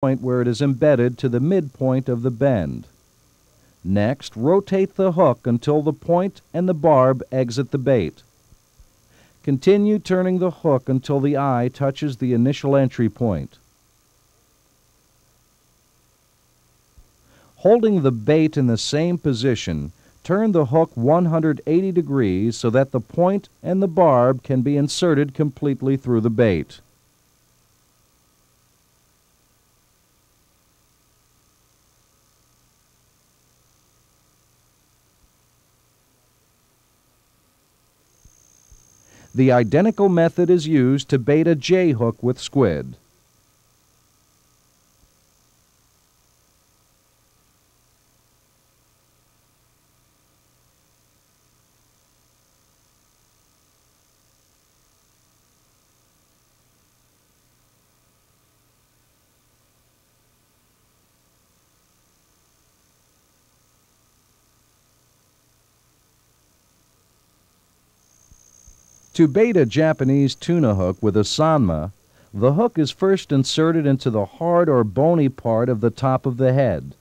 point where it is embedded to the midpoint of the bend. Next, rotate the hook until the point and the barb exit the bait. Continue turning the hook until the eye touches the initial entry point. Holding the bait in the same position, turn the hook 180 degrees so that the point and the barb can be inserted completely through the bait. The identical method is used to bait a J-hook with squid. To bait a Japanese tuna hook with a sanma, the hook is first inserted into the hard or bony part of the top of the head.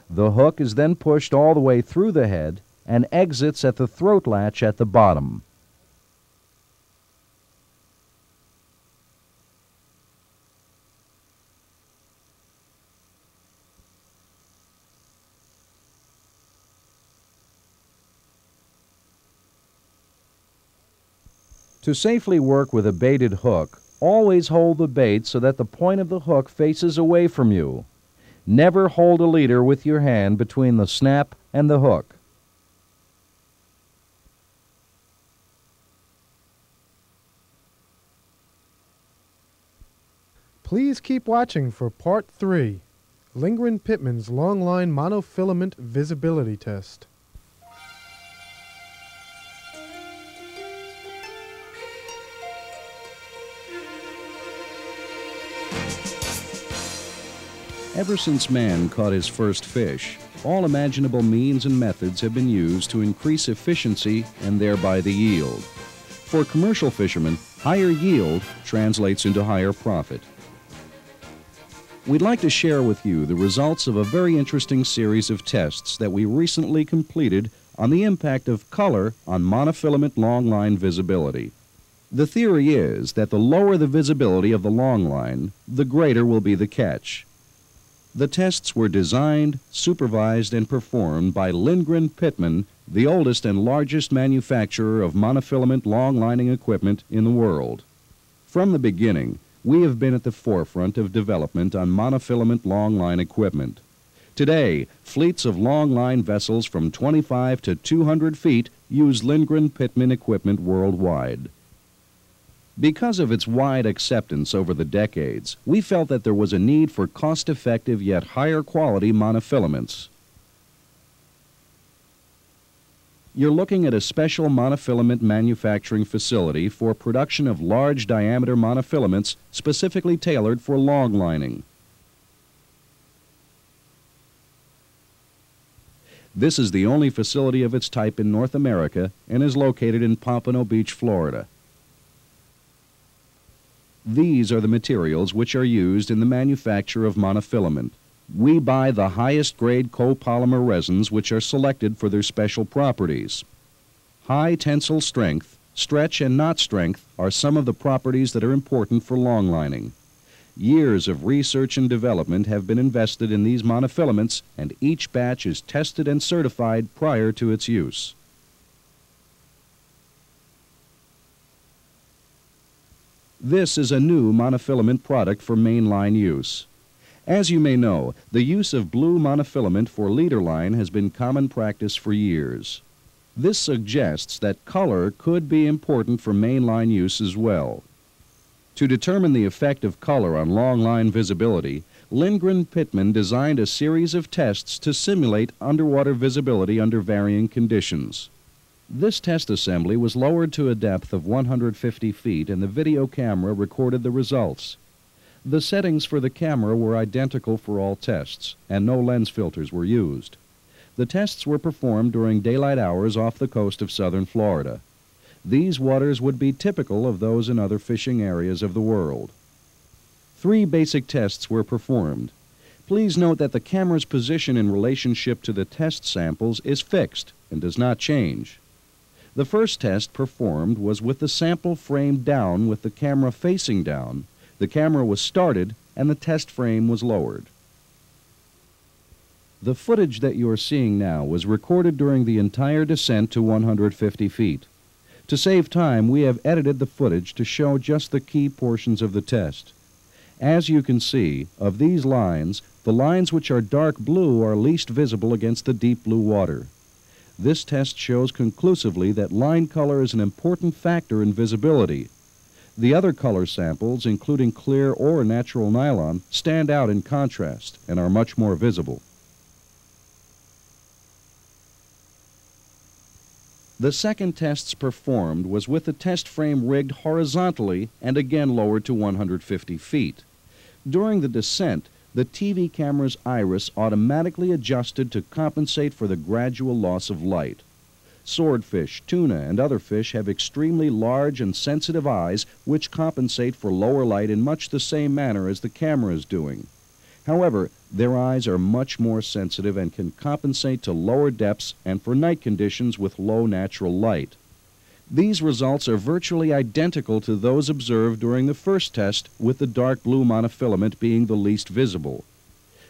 The hook is then pushed all the way through the head and exits at the throat latch at the bottom. To safely work with a baited hook, always hold the bait so that the point of the hook faces away from you. Never hold a leader with your hand between the snap and the hook. Please keep watching for Part 3, Lindgren-Pittman's Longline Monofilament Visibility Test. Ever since man caught his first fish, all imaginable means and methods have been used to increase efficiency and thereby the yield. For commercial fishermen, higher yield translates into higher profit. We'd like to share with you the results of a very interesting series of tests that we recently completed on the impact of color on monofilament longline visibility. The theory is that the lower the visibility of the longline, the greater will be the catch. The tests were designed, supervised, and performed by Lindgren-Pittman, the oldest and largest manufacturer of monofilament long-lining equipment in the world. From the beginning, we have been at the forefront of development on monofilament long-line equipment. Today, fleets of long-line vessels from 25 to 200 feet use Lindgren-Pittman equipment worldwide. Because of its wide acceptance over the decades, we felt that there was a need for cost-effective yet higher quality monofilaments. You're looking at a special monofilament manufacturing facility for production of large diameter monofilaments specifically tailored for longlining. This is the only facility of its type in North America and is located in Pompano Beach, Florida. These are the materials which are used in the manufacture of monofilament. We buy the highest grade copolymer resins which are selected for their special properties. High tensile strength, stretch and knot strength are some of the properties that are important for longlining. Years of research and development have been invested in these monofilaments, and each batch is tested and certified prior to its use. This is a new monofilament product for mainline use. As you may know, the use of blue monofilament for leader line has been common practice for years. This suggests that color could be important for mainline use as well. To determine the effect of color on longline visibility, Lindgren-Pittman designed a series of tests to simulate underwater visibility under varying conditions. This test assembly was lowered to a depth of 150 feet and the video camera recorded the results. The settings for the camera were identical for all tests, and no lens filters were used. The tests were performed during daylight hours off the coast of southern Florida. These waters would be typical of those in other fishing areas of the world. 3 basic tests were performed. Please note that the camera's position in relationship to the test samples is fixed and does not change. The first test performed was with the sample frame down with the camera facing down. The camera was started and the test frame was lowered. The footage that you are seeing now was recorded during the entire descent to 150 feet. To save time, we have edited the footage to show just the key portions of the test. As you can see, of these lines, the lines which are dark blue are least visible against the deep blue water. This test shows conclusively that line color is an important factor in visibility. The other color samples, including clear or natural nylon, stand out in contrast and are much more visible. The second tests performed was with the test frame rigged horizontally and again lowered to 150 feet. During the descent, the TV camera's iris automatically adjusted to compensate for the gradual loss of light. Swordfish, tuna, and other fish have extremely large and sensitive eyes which compensate for lower light in much the same manner as the camera is doing. However, their eyes are much more sensitive and can compensate to lower depths and for night conditions with low natural light. These results are virtually identical to those observed during the first test, with the dark blue monofilament being the least visible.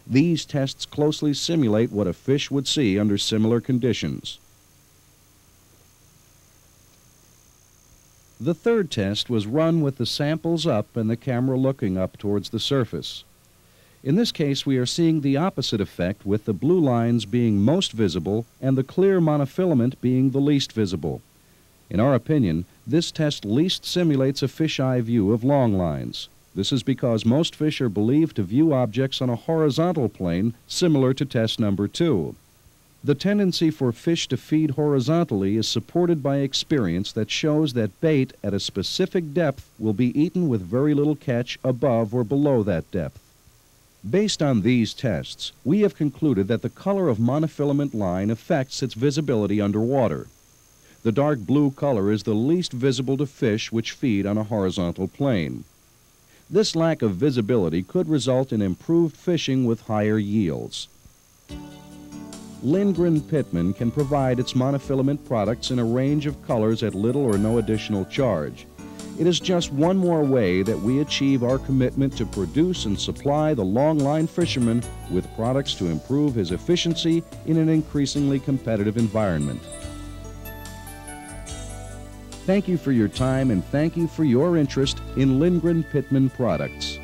These tests closely simulate what a fish would see under similar conditions. The third test was run with the samples up and the camera looking up towards the surface. In this case, we are seeing the opposite effect, with the blue lines being most visible and the clear monofilament being the least visible. In our opinion, this test least simulates a fisheye view of longlines. This is because most fish are believed to view objects on a horizontal plane, similar to test number 2. The tendency for fish to feed horizontally is supported by experience that shows that bait at a specific depth will be eaten with very little catch above or below that depth. Based on these tests, we have concluded that the color of monofilament line affects its visibility underwater. The dark blue color is the least visible to fish which feed on a horizontal plane. This lack of visibility could result in improved fishing with higher yields. Lindgren Pittman can provide its monofilament products in a range of colors at little or no additional charge. It is just one more way that we achieve our commitment to produce and supply the longline fisherman with products to improve his efficiency in an increasingly competitive environment. Thank you for your time and thank you for your interest in Lindgren Pittman products.